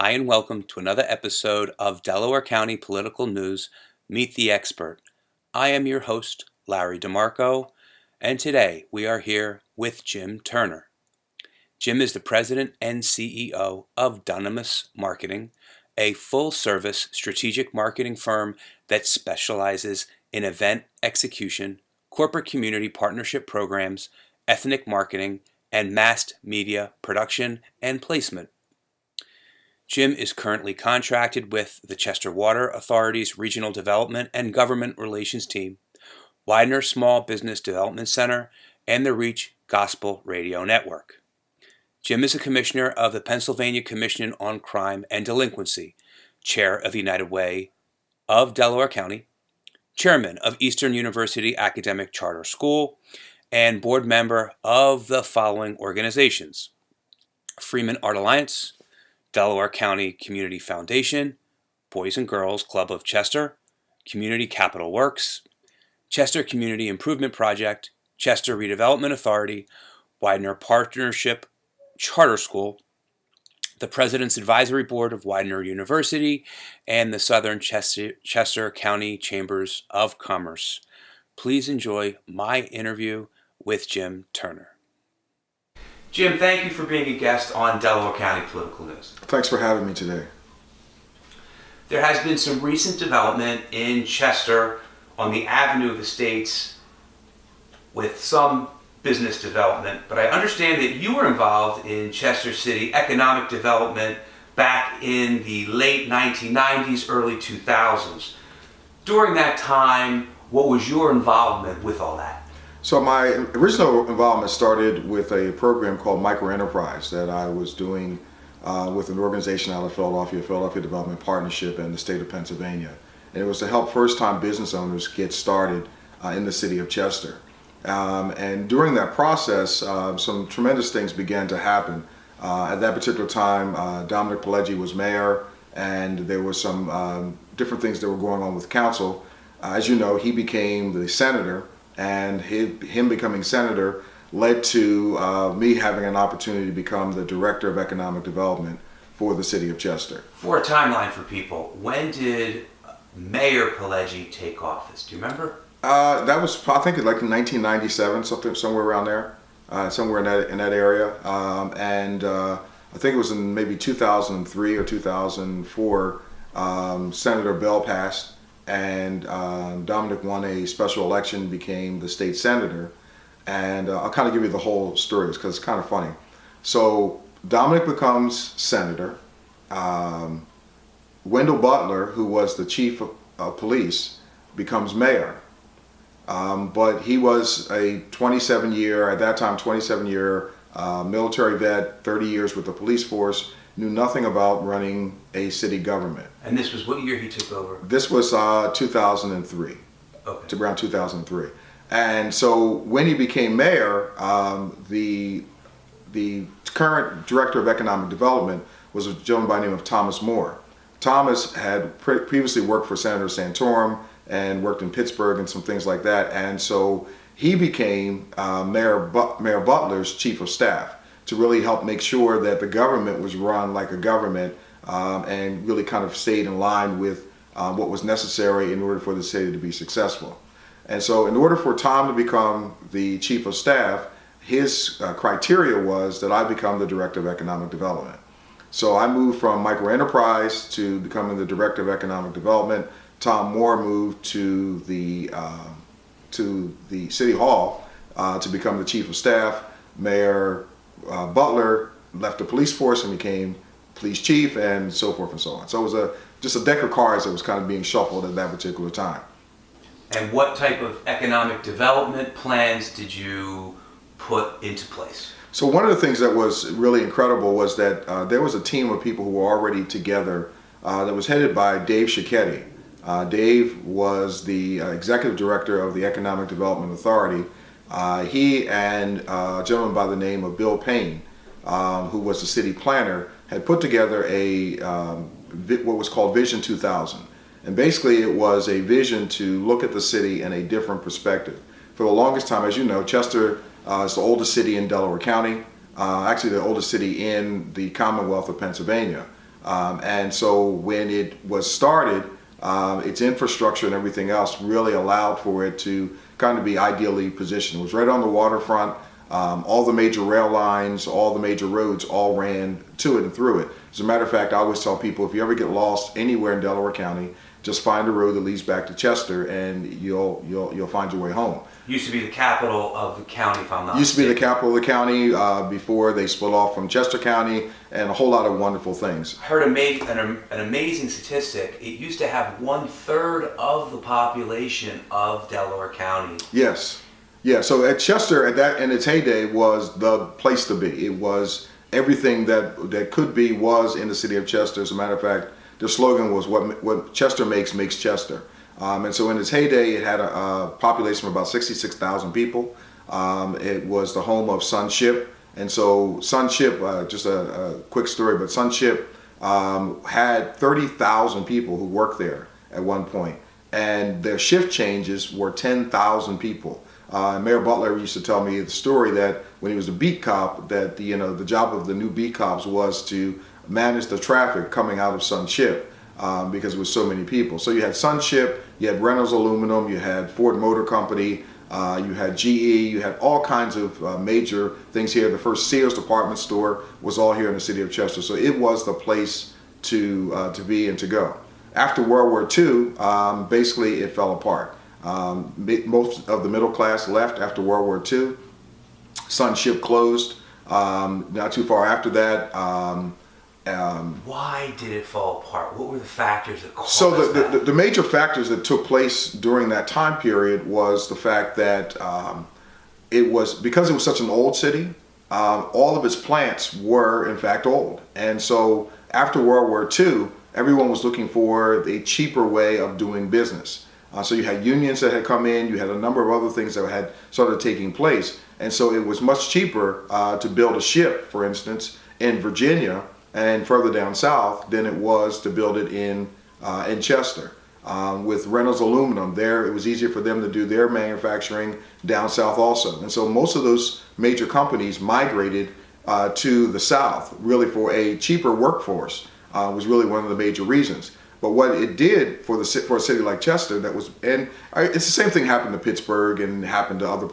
Hi, and welcome to another episode of Delaware County Political News, Meet the Expert. I am your host, Larry DeMarco, and today we are here with Jim Turner. Jim is the president and CEO of Dunamis Marketing, a full-service strategic marketing firm that specializes in event execution, corporate community partnership programs, ethnic marketing, and mass media production and placement. Jim is currently contracted with the Chester Water Authority's Regional Development and Government Relations Team, Widener Small Business Development Center, and the Reach Gospel Radio Network. Jim is a commissioner of the Pennsylvania Commission on Crime and Delinquency, chair of United Way of Delaware County, chairman of Eastern University Academic Charter School, and board member of the following organizations: Freeman Art Alliance, Delaware County Community Foundation, Boys and Girls Club of Chester, Community Capital Works, Chester Community Improvement Project, Chester Redevelopment Authority, Widener Partnership Charter School, the President's Advisory Board of Widener University, and the Southern Chester County Chambers of Commerce. Please enjoy my interview with Jim Turner. Jim, thank you for being a guest on Delaware County Political News. Thanks for having me today. There has been some recent development in Chester on the Avenue of the States with some business development, but I understand that you were involved in Chester City economic development back in the late 1990s, early 2000s. During that time, what was your involvement with all that? So my original involvement started with a program called Micro Enterprise that I was doing with an organization out of Philadelphia Development Partnership, and the state of Pennsylvania. And it was to help first-time business owners get started in the city of Chester. And during that process, some tremendous things began to happen. At that particular time, Dominic Pileggi was mayor, and there were some different things that were going on with council. As you know, he became the senator, and him becoming senator led to me having an opportunity to become the director of economic development for the city of Chester. For a timeline for people, when did Mayor Pileggi take office? Do you remember? That was, I think, like in 1997, somewhere around there, somewhere in that area. I think it was in maybe 2003 or 2004, Senator Bell passed, and Dominic won a special election, became the state senator. And I'll kind of give you the whole story because it's kind of funny. So Dominic becomes senator. Wendell Butler, who was the chief of police, becomes mayor. But he was a 27-year military vet, 30 years with the police force, knew nothing about running a city government. And this was what year he took over? This was 2003, okay. To around 2003. And so when he became mayor, the current director of economic development was a gentleman by the name of Thomas Moore. Thomas had previously worked for Senator Santorum and worked in Pittsburgh and some things like that. And so he became Mayor Butler's chief of staff to really help make sure that the government was run like a government and really kind of stayed in line with what was necessary in order for the city to be successful. And so in order for Tom to become the chief of staff, his criteria was that I become the director of economic development. So I moved from Micro Enterprise to becoming the director of economic development. Tom Moore moved to the City Hall to become the chief of staff. Mayor Butler left the police force and became police chief, and so forth and so on. So it was just a deck of cards that was kind of being shuffled at that particular time. And what type of economic development plans did you put into place? So one of the things that was really incredible was that there was a team of people who were already together that was headed by Dave Schicchetti. Dave was the executive director of the Economic Development Authority. He and a gentleman by the name of Bill Payne, who was the city planner, had put together what was called Vision 2000. And basically it was a vision to look at the city in a different perspective. For the longest time, as you know, Chester is the oldest city in Delaware County, actually the oldest city in the Commonwealth of Pennsylvania. And so when it was started, its infrastructure and everything else really allowed for it to kind of be ideally positioned. It was right on the waterfront. All the major rail lines, all the major roads all ran to it and through it. As a matter of fact, I always tell people, if you ever get lost anywhere in Delaware County, just find a road that leads back to Chester, and you'll find your way home. Used to be the capital of the county, if I'm not Used to be the mistaken. capital of the county before they split off from Chester County, and a whole lot of wonderful things. I heard an amazing statistic. It used to have 1/3 of the population of Delaware County. Yes. Yeah, so at Chester, at that in its heyday, was the place to be. It was everything that could be was in the city of Chester. As a matter of fact, their slogan was "What Chester makes Chester." And so in its heyday, it had a population of about 66,000 people. It was the home of Sunship. And so Sunship, just a quick story, but Sunship had 30,000 people who worked there at one point. And their shift changes were 10,000 people. Mayor Butler used to tell me the story that when he was a beat cop, that the job of the new beat cops was to manage the traffic coming out of Sunship. Because it was so many people. So you had Sunship, you had Reynolds Aluminum, you had Ford Motor Company, you had GE, you had all kinds of major things here. The first Sears department store was all here in the city of Chester. So it was the place to be and to go. After World War II, basically it fell apart. Most of the middle class left after World War II. Sunship closed. Not too far after that, Why did it fall apart? What were the factors that caused so that? the major factors that took place during that time period was the fact that because it was such an old city, all of its plants were in fact old. And so after World War II, everyone was looking for a cheaper way of doing business. So you had unions that had come in, you had a number of other things that had started taking place. And so it was much cheaper to build a ship, for instance, in Virginia and further down south than it was to build it in Chester. With Reynolds Aluminum, there it was easier for them to do their manufacturing down south also. And so most of those major companies migrated to the south, really for a cheaper workforce, was really one of the major reasons. But what it did for a city like Chester, it's the same thing happened to Pittsburgh and happened to other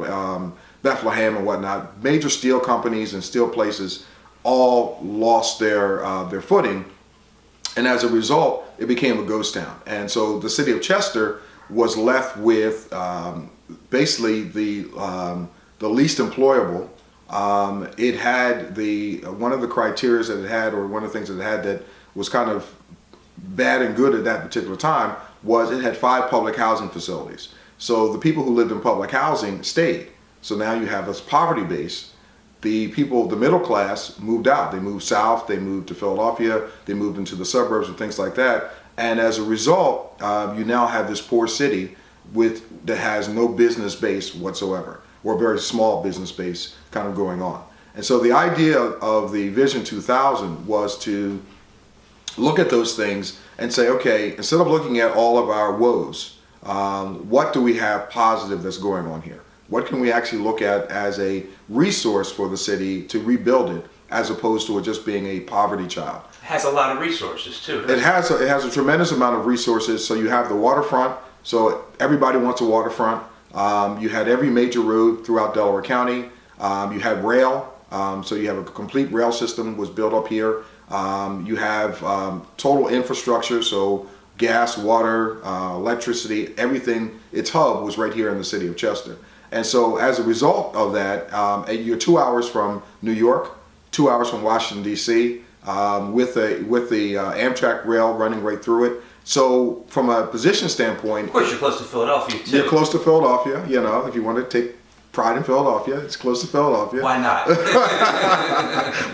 Bethlehem and whatnot. Major steel companies and steel places all lost their footing, and as a result, it became a ghost town. And so the city of Chester was left with basically the least employable. It had one of the criteria that it had, or one of the things that it had that was kind of bad and good at that particular time, was it had 5 public housing facilities. So the people who lived in public housing stayed. So now you have this poverty base. The people, the middle class, moved out. They moved south, they moved to Philadelphia, they moved into the suburbs and things like that. And as a result, you now have this poor city that has no business base whatsoever, or a very small business base kind of going on. And so the idea of the Vision 2000 was to look at those things and say, okay, instead of looking at all of our woes, what do we have positive that's going on here? What can we actually look at as a resource for the city to rebuild it, as opposed to it just being a poverty child? It has a lot of resources too. It has a tremendous amount of resources. So you have the waterfront. So everybody wants a waterfront. You had every major road throughout Delaware County. You had rail. So you have a complete rail system was built up here. You have total infrastructure. So gas, water, electricity, everything. Its hub was right here in the city of Chester. And so as a result of that, you're 2 hours from New York, 2 hours from Washington, D.C., with the Amtrak rail running right through it. So from a position standpoint... Of course, you're close to Philadelphia, too. You're close to Philadelphia, if you want to take pride in Philadelphia, it's close to Philadelphia. Why not?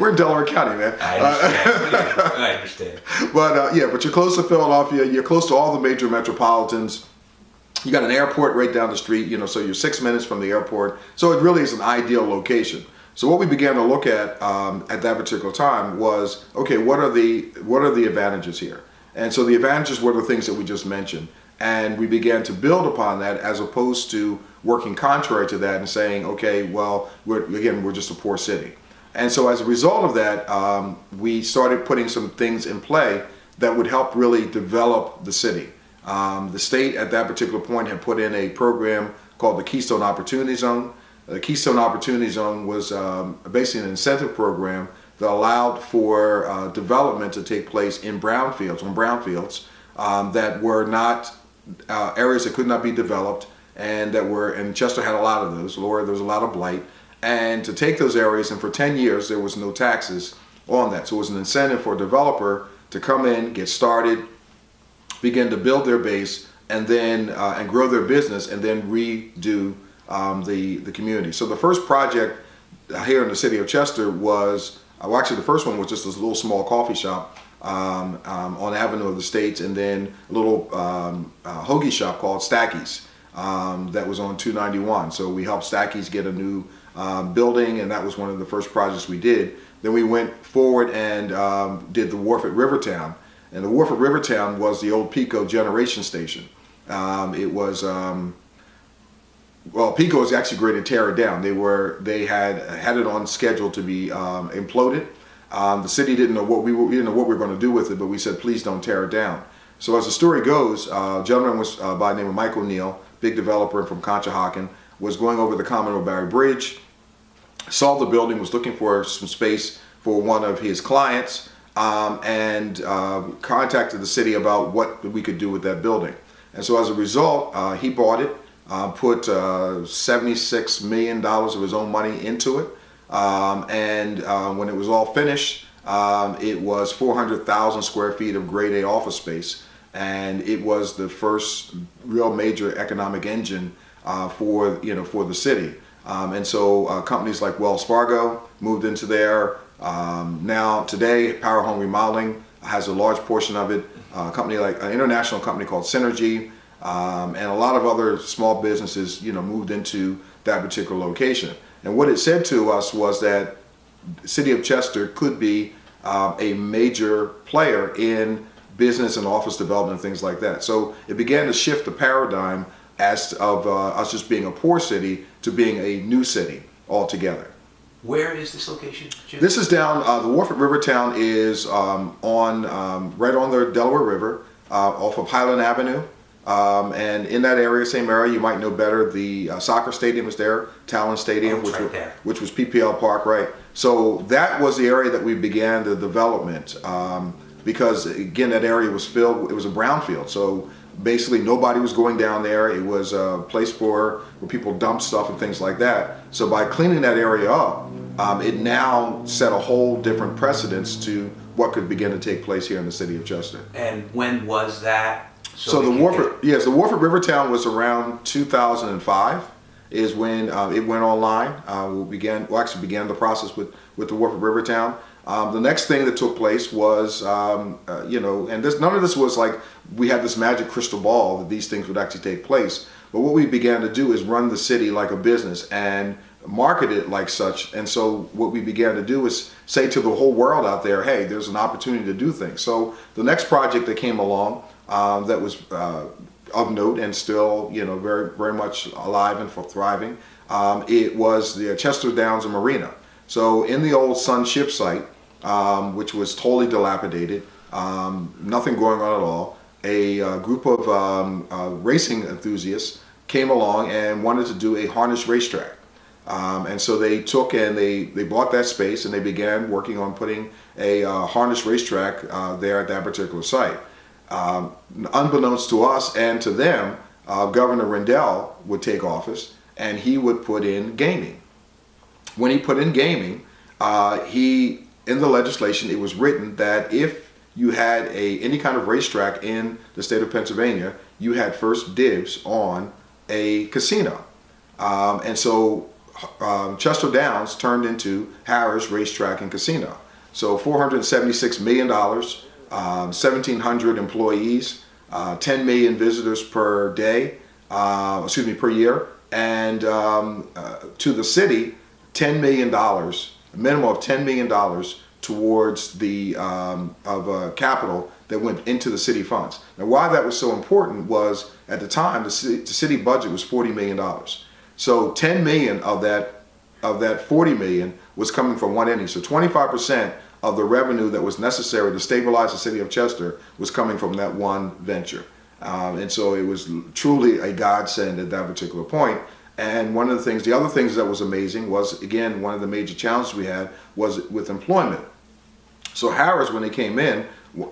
We're in Delaware County, man. I understand. But but you're close to Philadelphia, you're close to all the major metropolitans. You got an airport right down the street, so you're 6 minutes from the airport. So it really is an ideal location. So what we began to look at that particular time was, okay, what are the advantages here? And so the advantages were the things that we just mentioned. And we began to build upon that, as opposed to working contrary to that and saying, okay, well, we're just a poor city. And so as a result of that, we started putting some things in play that would help really develop the city. The state at that particular point had put in a program called the Keystone Opportunity Zone. The Keystone Opportunity Zone was basically an incentive program that allowed for development to take place in brownfields, that were not areas that could not be developed, and Chester had a lot of those. Laura, there was a lot of blight, and to take those areas, and for 10 years there was no taxes on that. So it was an incentive for a developer to come in, get started, begin to build their base, and then and grow their business, and then redo the community. So the first project here in the city of Chester was, actually the first one was just this little small coffee shop on Avenue of the States, and then a little hoagie shop called Stacky's that was on 291. So we helped Stacky's get a new building, and that was one of the first projects we did. Then we went forward and did the Wharf at Rivertown. And the Wharf at Rivertown was the old Pico generation station. It was, Pico was actually going to tear it down. They had it on schedule to be imploded. The city didn't know what we were going to do with it, but we said, please don't tear it down. So as the story goes, a gentleman was by the name of Mike O'Neill, big developer from Conshohocken, was going over the Commodore Barry Bridge, saw the building, was looking for some space for one of his clients, and contacted the city about what we could do with that building. And so as a result, he bought it, put $76 million of his own money into it, and when it was all finished, it was 400,000 square feet of grade A office space, and it was the first real major economic engine for the city. And so companies like Wells Fargo moved into there. Now today, Power Home Remodeling has a large portion of it. A company like an international company called Synergy, and a lot of other small businesses, moved into that particular location. And what it said to us was that the city of Chester could be a major player in business and office development and things like that. So it began to shift the paradigm of us just being a poor city to being a new city altogether. Where is this location, Jim? This is down, the Wharf at Rivertown is right on the Delaware River, off of Highland Avenue. And in that area, same area, you might know better, the soccer stadium is there, Talon Stadium, which was PPL Park, right? So that was the area that we began the development, because again, that area was filled, it was a brownfield. So basically nobody was going down there. It was a place where people dumped stuff and things like that. So by cleaning that area up, it now set a whole different precedence to what could begin to take place here in the city of Chester. And when was that? So the Wharf at Rivertown was around 2005 is when it went online. We began the process with the Wharf at Rivertown. The next thing that took place was, and none of this was like we had this magic crystal ball that these things would actually take place. But what we began to do is run the city like a business and market it like such. And so what we began to do is say to the whole world out there, hey, there's an opportunity to do things. So the next project that came along that was of note and still, very, very much alive and thriving, it was the Chester Downs and Marina. So in the old Sun Ship site, which was totally dilapidated, nothing going on at all, a group of racing enthusiasts came along and wanted to do a harness racetrack. And so they took and they bought that space and they began working on putting a harness racetrack there at that particular site. Unbeknownst to us and to them, Governor Rendell would take office and he would put in gaming. When he put in gaming, in the legislation, it was written that if you had any kind of racetrack in the state of Pennsylvania, you had first dibs on a casino. And so Chester Downs turned into Harris Racetrack and Casino. So $476 million, 1,700 employees, 10 million visitors per year, and to the city, $10 million, a minimum of $10 million towards the capital that went into the city funds. Now, why that was so important was at the time the city budget was $40 million. So 10 million of that of that 40 million was coming from one entity. So 25% of the revenue that was necessary to stabilize the city of Chester was coming from that one venture. And so it was truly a godsend at that particular point. And one of the things, the other things that was amazing was, again, one of the major challenges we had was with employment. So Harris, when they came in,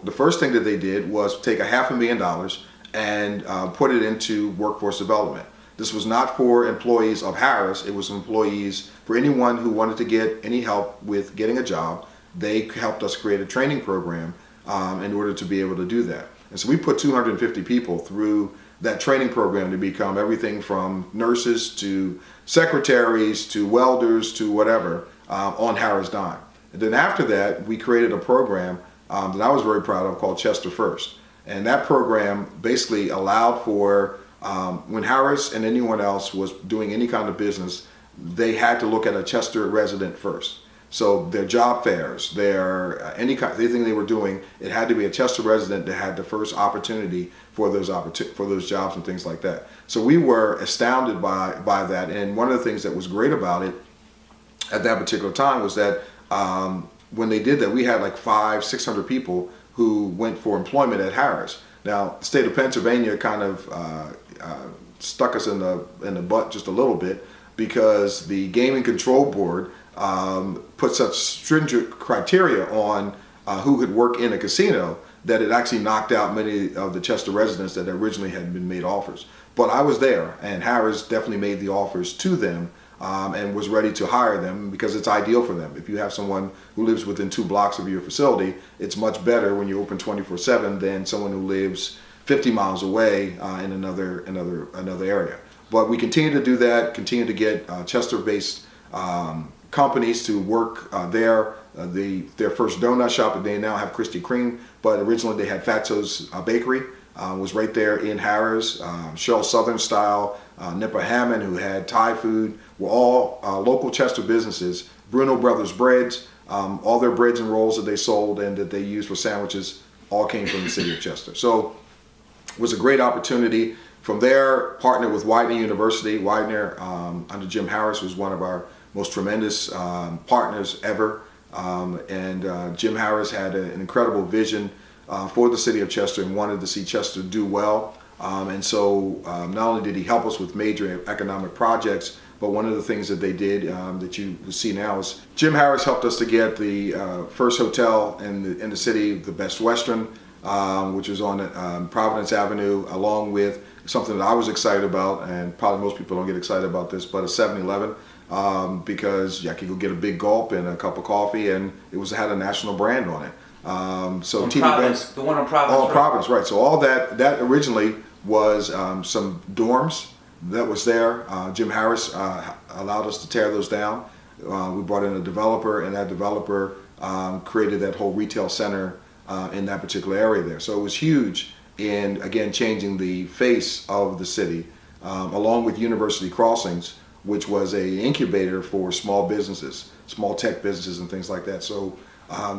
the first thing that they did was take $500,000 and put it into workforce development. This was not for employees of Harris, it was employees for anyone who wanted to get any help with getting a job. They helped us create a training program in order to be able to do that. And so we put 250 people through that training program to become everything from nurses to secretaries to welders to whatever on Harris dime. And then after that, we created a program that I was very proud of called Chester First. And that program basically allowed for when Harris and anyone else was doing any kind of business, they had to look at a Chester resident first. So their job fairs, their anything they were doing, it had to be a Chester resident that had the first opportunity for those jobs and things like that. So we were astounded by that. And one of the things that was great about it at that particular time was that when they did that, we had like 500-600 people who went for employment at Harris. Now, the state of Pennsylvania kind of stuck us in the butt just a little bit because the Gaming Control Board put such stringent criteria on who could work in a casino that it actually knocked out many of the Chester residents that originally had been made offers. But I was there, and Harris definitely made the offers to them and was ready to hire them because it's ideal for them. If you have someone who lives within 2 blocks of your facility, it's much better when you're open 24/7 than someone who lives 50 miles away in another area. But we continue to do that, continue to get Chester-based companies to work there. Their first donut shop that they now have Krispy Kreme, but originally they had Fatso's Bakery, was right there in Harris. Cheryl Southern Style, Nipper Hammond, who had Thai food, were all local Chester businesses. Bruno Brothers Breads, all their breads and rolls that they sold and that they used for sandwiches all came from the city of Chester. So it was a great opportunity. From there, partnered with Widener University. Widener, under Jim Harris, was one of our most tremendous partners ever. Jim Harris had an incredible vision for the city of Chester and wanted to see Chester do well. So not only did he help us with major economic projects, but one of the things that they did that you see now is Jim Harris helped us to get the first hotel in the city, the Best Western, which was on Providence Avenue, along with something that I was excited about, and probably most people don't get excited about this, but a 7-Eleven. Because I could go get a big gulp and a cup of coffee, and it had a national brand on it. So on Providence, the one on Providence. Oh, right? Providence, right. So all that originally was some dorms that was there. Jim Harris allowed us to tear those down. We brought in a developer, and that developer created that whole retail center in that particular area there. So it was huge in, again, changing the face of the city, along with University Crossings, which was an incubator for small businesses, small tech businesses and things like that. So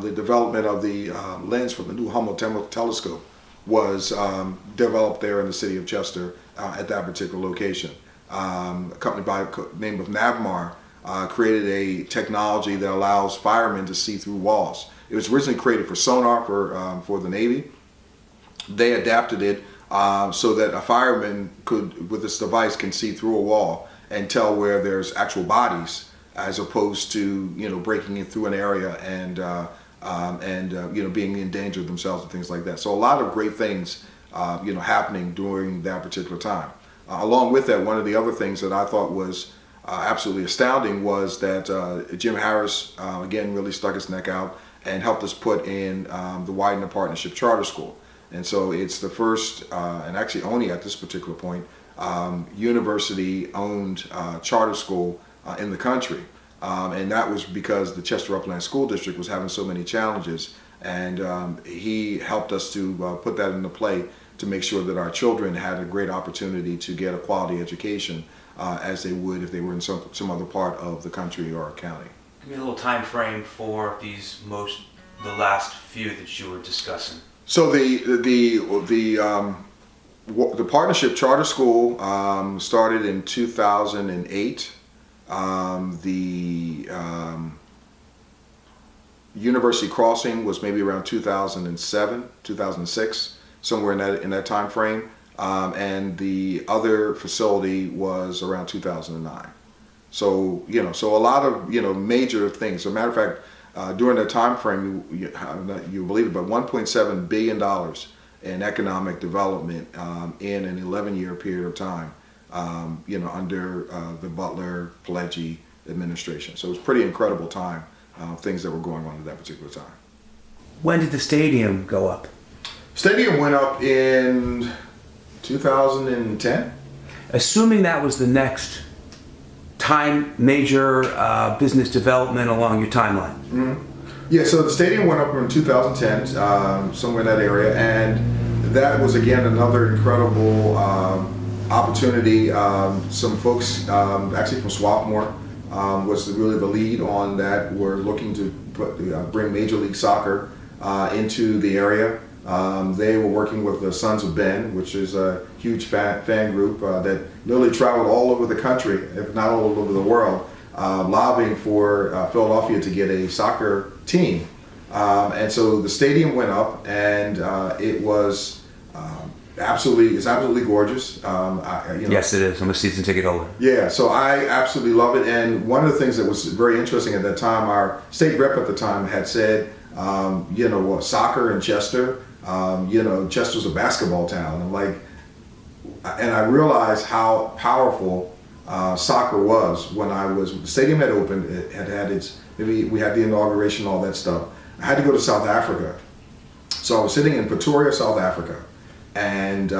the development of the lens for the new Hubble telescope was developed there in the city of Chester at that particular location. A company by the name of Navmar created a technology that allows firemen to see through walls. It was originally created for sonar for the Navy. They adapted it so that a fireman could, with this device, can see through a wall and tell where there's actual bodies, as opposed to breaking in through an area and being in danger of themselves and things like that. So a lot of great things happening during that particular time. Along with that, one of the other things that I thought was absolutely astounding was that Jim Harris again really stuck his neck out and helped us put in the Widener Partnership Charter School. And so it's the first and actually only at this particular point university-owned charter school in the country. And that was because the Chester Upland School District was having so many challenges. And he helped us to put that into play to make sure that our children had a great opportunity to get a quality education as they would if they were in some other part of the country or county. Give me a little time frame for the last few that you were discussing. So the Partnership Charter School started in 2008. The University Crossing was maybe around 2007, 2006, somewhere in that time frame, and the other facility was around 2009. So so a lot of major things. As a matter of fact, during that time frame, you believe it, but $1.7 billion in economic development in an 11-year period of time, under the Butler Pileggi administration. So it was a pretty incredible time. Things that were going on at that particular time. When did the stadium go up? Stadium went up in 2010. Assuming that was the next major business development along your timeline. Mm-hmm. Yeah, so the stadium went up in 2010, somewhere in that area, and that was again another incredible opportunity. Some folks, actually from Swarthmore, was really the lead on that. We're looking to bring Major League Soccer into the area. They were working with the Sons of Ben, which is a huge fan group that literally traveled all over the country, if not all over the world, lobbying for Philadelphia to get a soccer team. And so the stadium went up, and it was it's absolutely gorgeous. Yes, it is. I'm a season ticket holder. Yeah, so I absolutely love it. And one of the things that was very interesting at that time, our state rep at the time had said, soccer in Chester, Chester's a basketball town. And I realized how powerful soccer was when the stadium had opened. It had we had the inauguration, all that stuff. I had to go to South Africa. So I was sitting in Pretoria, South Africa, and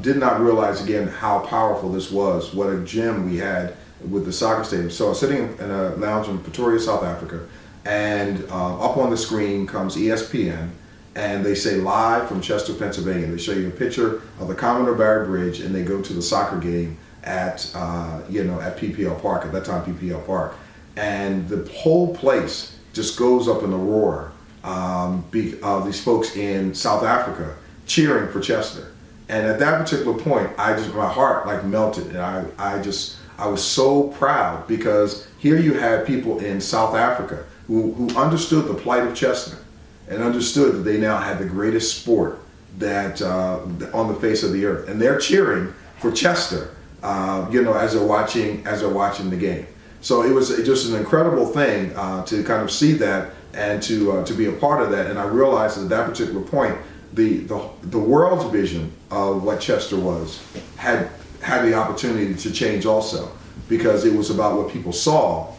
did not realize again how powerful this was, what a gem we had with the soccer stadium. So I was sitting in a lounge in Pretoria, South Africa, and up on the screen comes ESPN, and they say live from Chester, Pennsylvania. They show you a picture of the Commodore Barry Bridge, and they go to the soccer game at at PPL Park, at that time PPL Park, and the whole place just goes up in a roar. These folks in South Africa cheering for Chester, and at that particular point, my heart melted, and I was so proud, because here you had people in South Africa who understood the plight of Chester and understood that they now had the greatest sport that on the face of the earth, and they're cheering for Chester, as they're watching the game. So it was just an incredible thing to kind of see that and to be a part of that. And I realized at that particular point, the world's vision of what Chester was had the opportunity to change also, because it was about what people saw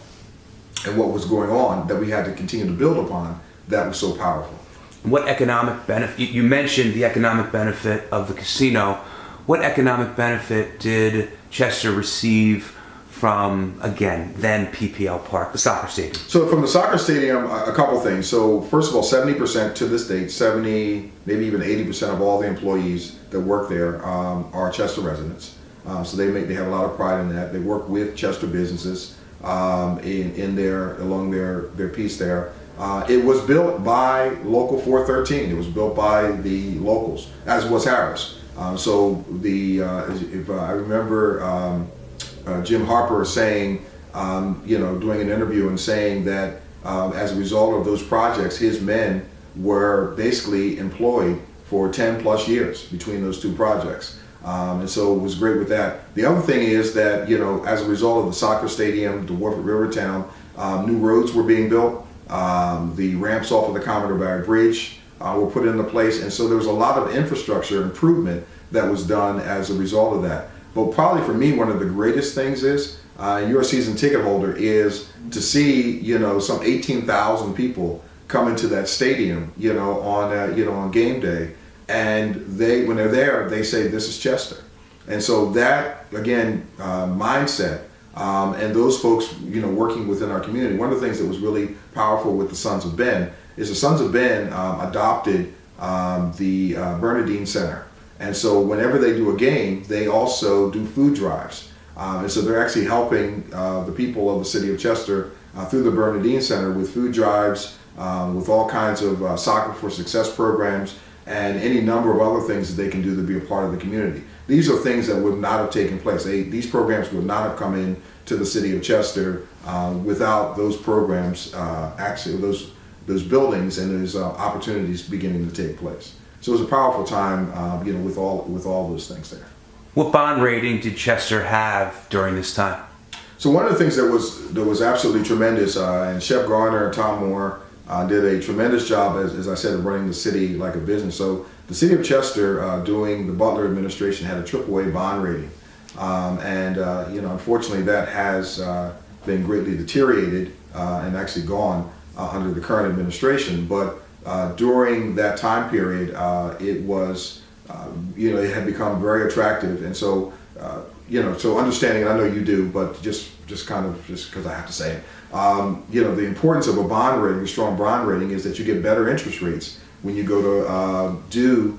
and what was going on that we had to continue to build upon, that was so powerful. What economic benefit, you mentioned the economic benefit of the casino. What economic benefit did Chester receive from, again, then PPL Park, the soccer stadium? So from the soccer stadium, a couple things. So first of all, 70% to this date, 70, maybe even 80% of all the employees that work there are Chester residents. So they have a lot of pride in that. They work with Chester businesses along their piece there. It was built by Local 413. It was built by the locals, as was Harris. If I remember Jim Harper saying, doing an interview and saying that as a result of those projects, his men were basically employed for 10 plus years between those two projects. And so it was great with that. The other thing is that, as a result of the soccer stadium, the Wharf at Rivertown, new roads were being built. The ramps off of the Commodore Barry Bridge were put into place. And so there was a lot of infrastructure improvement that was done as a result of that. But probably for me, one of the greatest things is, you're a season ticket holder, is to see, some 18,000 people come into that stadium, on game day. And when they're there, they say, this is Chester. And so that, again, mindset, and those folks, working within our community. One of the things that was really powerful with the Sons of Ben is the Sons of Ben adopted the Bernardine Center. And so whenever they do a game, they also do food drives. And so they're actually helping the people of the city of Chester through the Bernardine Center with food drives, with all kinds of Soccer for Success programs, and any number of other things that they can do to be a part of the community. these are things that would not have taken place. These programs would not have come in to the city of Chester without those programs, actually those buildings and those opportunities beginning to take place. So it was a powerful time, with all those things there. What bond rating did Chester have during this time? So one of the things that was absolutely tremendous, and Shep Garner and Tom Moore did a tremendous job, as I said, of running the city like a business. So the city of Chester, during the Butler administration, had a AAA bond rating, and unfortunately, that has been greatly deteriorated and actually gone under the current administration. But during that time period, it was, it had become very attractive, and so. So understanding, and I know you do, but just because I have to say it, the importance of a bond rating, a strong bond rating, is that you get better interest rates when you go to do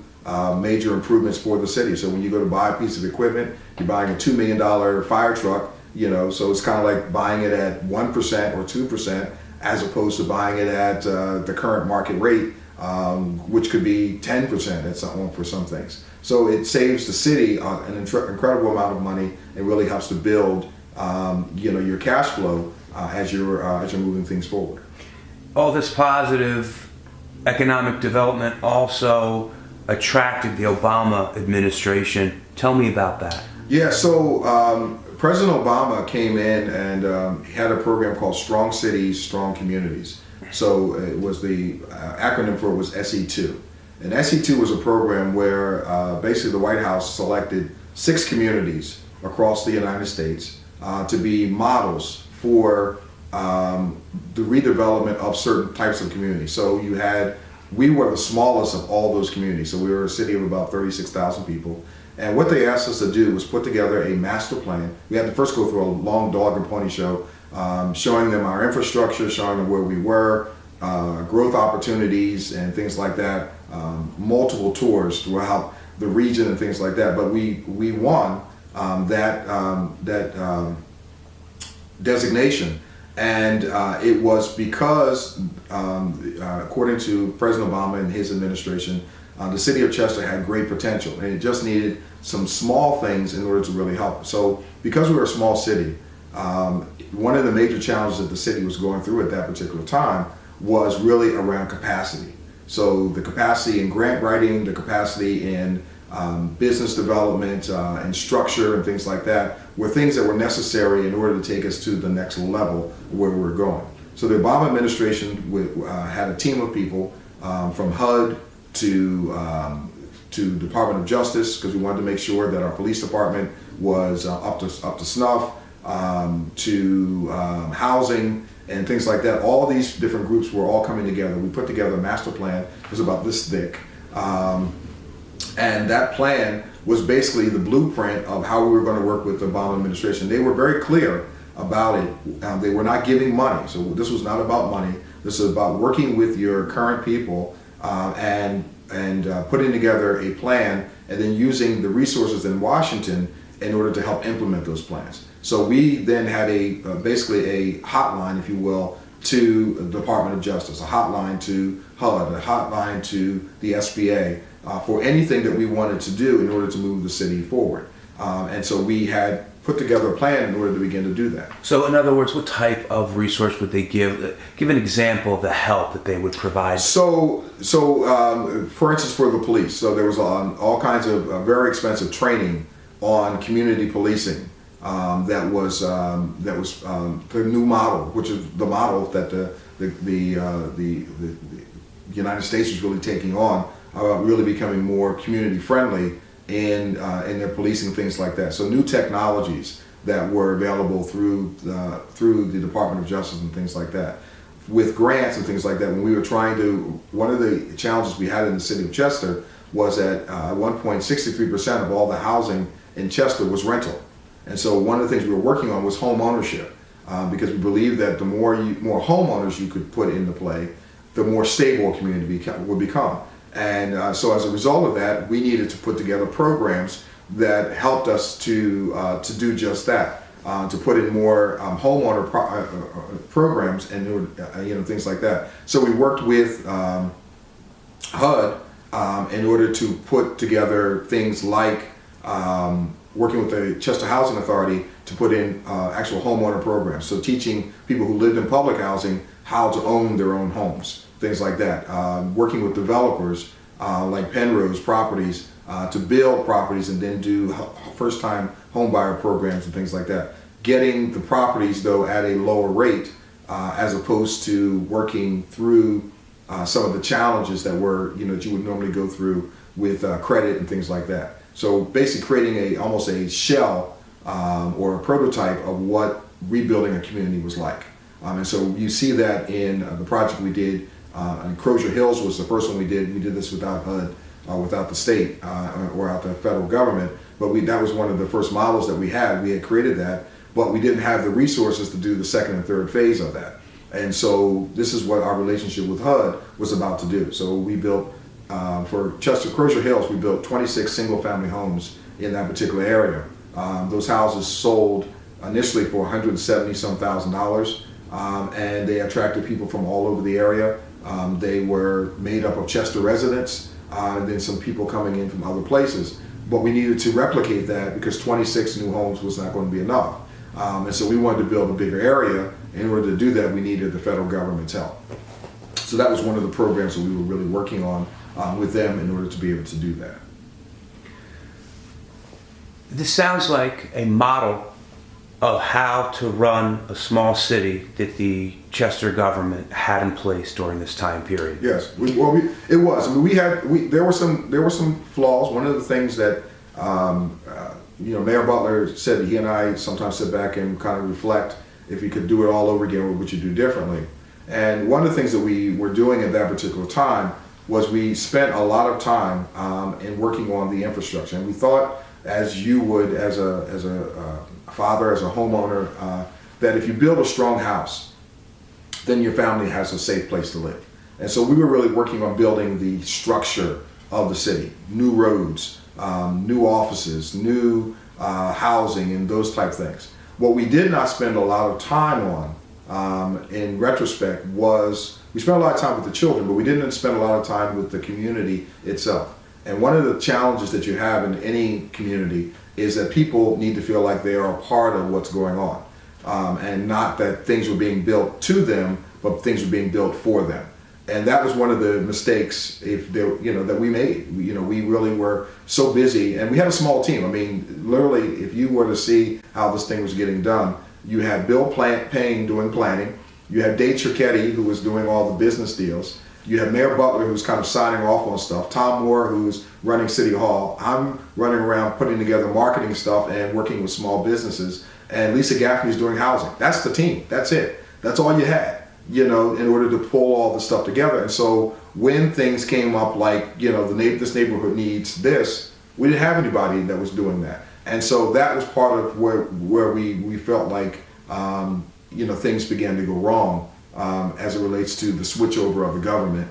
major improvements for the city. So when you go to buy a piece of equipment, you're buying a $2 million fire truck, so it's kind of like buying it at 1% or 2%, as opposed to buying it at the current market rate, which could be 10% at for some things. So it saves the city an incredible amount of money and really helps to build, your cash flow as you're moving things forward. All this positive economic development also attracted the Obama administration. Tell me about that. Yeah, so President Obama came in and had a program called Strong Cities, Strong Communities. So it was the acronym for it was SE2. And SE2 was a program where basically the White House selected 6 communities across the United States to be models for the redevelopment of certain types of communities. So we were the smallest of all those communities. So we were a city of about 36,000 people. And what they asked us to do was put together a master plan. We had to first go through a long dog and pony show, showing them our infrastructure, showing them where we were, growth opportunities and things like that, multiple tours throughout the region and things like that. But we won that designation, and it was because, according to President Obama and his administration, the city of Chester had great potential, and it just needed some small things in order to really help. So because we were a small city, one of the major challenges that the city was going through at that particular time was really around capacity. So the capacity in grant writing, the capacity in business development and structure and things like that were things that were necessary in order to take us to the next level where we were going. So the Obama administration had a team of people from HUD to Department of Justice, because we wanted to make sure that our police department was up to snuff, to housing and things like that. All these different groups were all coming together. We put together a master plan. It was about this thick. And that plan was basically the blueprint of how we were going to work with the Obama administration. They were very clear about it. They were not giving money. So this was not about money. This is about working with your current people and putting together a plan and then using the resources in Washington in order to help implement those plans. So we then had basically a hotline, if you will, to the Department of Justice, a hotline to HUD, a hotline to the SBA for anything that we wanted to do in order to move the city forward. And so we had put together a plan in order to begin to do that. So in other words, what type of resource would they give? Give an example of the help that they would provide. So for instance, for the police, so there was all kinds of very expensive training on community policing. That was the new model, which is the model that the United States was really taking on, really becoming more community friendly in their policing, things like that. So new technologies that were available through the Department of Justice and things like that. With grants and things like that, when we were trying to, one of the challenges we had in the city of Chester was that at one point 63% of all the housing in Chester was rental. And so one of the things we were working on was home ownership, because we believe that the more homeowners you could put into play, the more stable a community would become. And so as a result of that, we needed to put together programs that helped us to do just that, to put in more homeowner programs and things like that. So we worked with HUD in order to put together things like working with the Chester Housing Authority to put in actual homeowner programs. So teaching people who lived in public housing how to own their own homes, things like that. Working with developers like Penrose Properties to build properties and then do first-time home buyer programs and things like that. Getting the properties though at a lower rate as opposed to working through some of the challenges that that you would normally go through with credit and things like that. So basically creating almost a shell or a prototype of what rebuilding a community was like. And so you see that in the project we did, and Crozier Hills was the first one we did. We did this without HUD, without the state or without the federal government, but that was one of the first models that we had. We had created that, but we didn't have the resources to do the second and third phase of that. And so this is what our relationship with HUD was about to do. So we built, for Crozier Hills, we built 26 single-family homes in that particular area. Those houses sold initially for $170,000, and they attracted people from all over the area. They were made up of Chester residents, and then some people coming in from other places. But we needed to replicate that because 26 new homes was not going to be enough. And so we wanted to build a bigger area. In order to do that, we needed the federal government's help. So that was one of the programs that we were really working on with them in order to be able to do that. This sounds like a model of how to run a small city that the Chester government had in place during this time period. Yes, it was. I mean, there were some flaws. One of the things that Mayor Butler said that he and I sometimes sit back and kind of reflect, if you could do it all over again, what would you do differently? And one of the things that we were doing at that particular time was we spent a lot of time in working on the infrastructure. And we thought, as you would as a father, as a homeowner, that if you build a strong house, then your family has a safe place to live. And so we were really working on building the structure of the city, new roads, new offices, new housing, and those type things. What we did not spend a lot of time on, in retrospect, was we spent a lot of time with the children, but we didn't spend a lot of time with the community itself. And one of the challenges that you have in any community is that people need to feel like they are a part of what's going on, and not that things were being built to them, but things were being built for them. And that was one of the mistakes that we made. We really were so busy, and we had a small team. I mean, literally, if you were to see how this thing was getting done, you had Bill Payne doing planning, you had Dave Cerchetti, who was doing all the business deals, you had Mayor Butler, who's kind of signing off on stuff, Tom Moore, who's running City Hall, I'm running around putting together marketing stuff and working with small businesses, and Lisa Gaffney's doing housing. That's the team. That's it. That's all you had, in order to pull all the stuff together. And so when things came up like, this neighborhood needs this, we didn't have anybody that was doing that. And so that was part of where we felt like, things began to go wrong as it relates to the switchover of the government,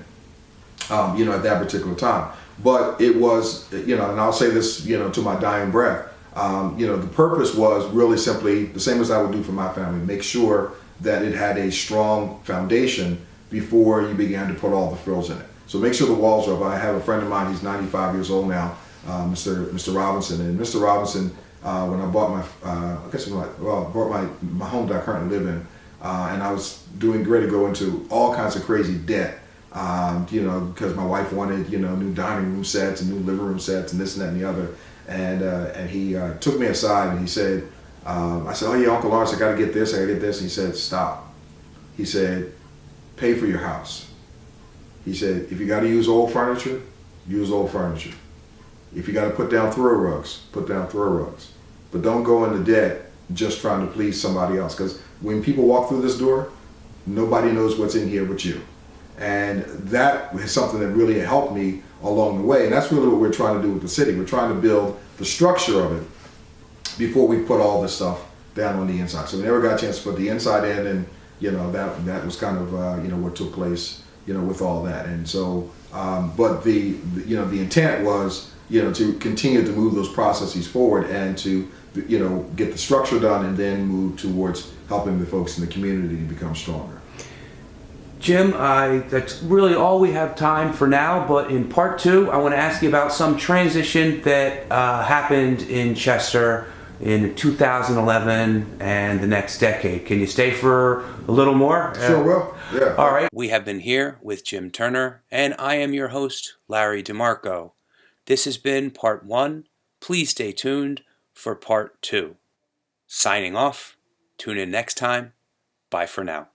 at that particular time. But it was, and I'll say this, to my dying breath, the purpose was really simply the same as I would do for my family, make sure that it had a strong foundation before you began to put all the frills in it. So make sure the walls are up. I have a friend of mine, he's 95 years old now, Mr. Robinson. And Mr. Robinson, when I bought bought my home that I currently live in, and I was doing great to go into all kinds of crazy debt, because my wife wanted, new dining room sets and new living room sets and this and that and the other. And he took me aside and he said, I said, oh yeah, Uncle Lawrence, I gotta get this. And he said, stop. He said, pay for your house. He said, if you gotta use old furniture, use old furniture. If you gotta put down throw rugs, put down throw rugs. But don't go into debt just trying to please somebody else. Because when people walk through this door, nobody knows what's in here but you. And that is something that really helped me along the way. And that's really what we're trying to do with the city. We're trying to build the structure of it before we put all this stuff down on the inside. So we never got a chance to put the inside in, and that was kind of what took place with all that. And so but the intent was to continue to move those processes forward and to get the structure done and then move towards helping the folks in the community to become stronger. Jim, that's really all we have time for now, but in part two, I want to ask you about some transition that happened in Chester in 2011 and the next decade. Can you stay for a little more? Sure will. Yeah. All right. We have been here with Jim Turner, and I am your host, Larry DeMarco. This has been part one. Please stay tuned for part two. Signing off. Tune in next time. Bye for now.